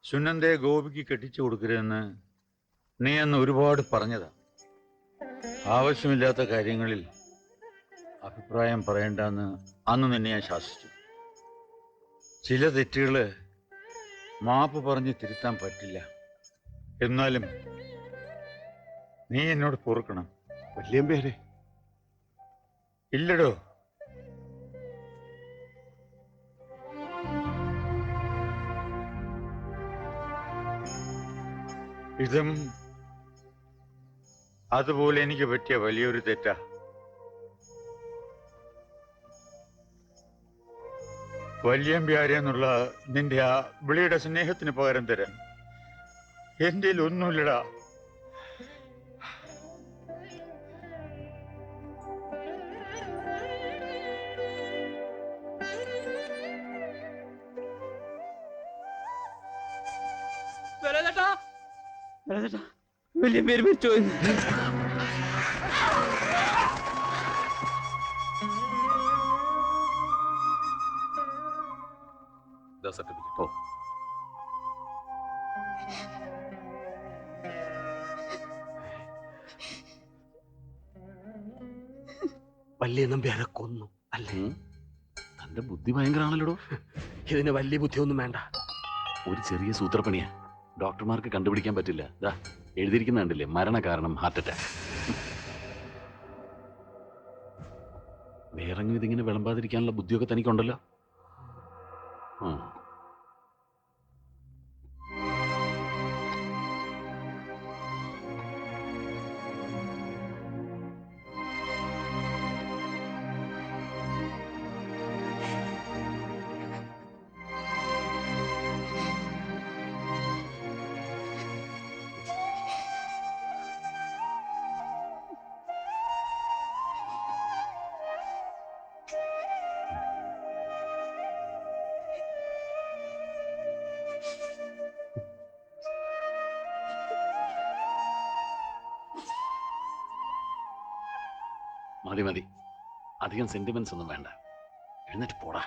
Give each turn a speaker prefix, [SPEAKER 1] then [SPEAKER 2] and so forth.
[SPEAKER 1] സുനന്ദയെ ഗോപിക്ക് കെട്ടിച്ചു കൊടുക്കരുതെന്ന് നീ അന്ന് ഒരുപാട് പറഞ്ഞതാ. ആവശ്യമില്ലാത്ത കാര്യങ്ങളിൽ അഭിപ്രായം പറയണ്ടെന്ന് അന്ന് നിന്നെ ഞാൻ ശാസിച്ചു. ചില തെറ്റുകള് മാപ്പ് പറഞ്ഞ് തിരുത്താൻ പറ്റില്ല. എന്നാലും നീ എന്നോട് പൊറുക്കണം.
[SPEAKER 2] വല്യമ്പേരെ.
[SPEAKER 1] ഇല്ലടോ. ഇതും അതുപോലെ എനിക്ക് പറ്റിയ വലിയൊരു തെറ്റാ. വല്യമ്പ്യാരെന്നുള്ള നിന്റെ ആ വിളിയുടെ സ്നേഹത്തിന് പകരം തരാൻ എന്റെ ഒന്നുമില്ലടാ.
[SPEAKER 3] വലിയ പേര് മരിച്ചു.
[SPEAKER 2] സർട്ടിഫിക്കറ്റ്. വലിയ നമ്പ്യാരെ കൊന്നു അല്ലേ?
[SPEAKER 4] തന്റെ ബുദ്ധി ഭയങ്കരാണല്ലോ.
[SPEAKER 2] ഇതിന് വലിയ ബുദ്ധിയൊന്നും വേണ്ട.
[SPEAKER 4] ഒരു ചെറിയ സൂത്രപ്പണിയാ, ഡോക്ടർമാർക്ക് കണ്ടുപിടിക്കാൻ പറ്റില്ല. ദാ എഴുതിയിരിക്കുന്ന കണ്ടില്ലേ, മരണ കാരണം ഹാർട്ട് അറ്റാക്ക്. വേറെങ്ങും ഇതിങ്ങനെ വിളമ്പാതിരിക്കാനുള്ള ബുദ്ധിയൊക്കെ തനിക്കുണ്ടല്ലോ. മതി മതി, അധികം സെന്റിമെന്റ്സ് ഒന്നും വേണ്ട. എഴുന്നേറ്റ് പോടാ.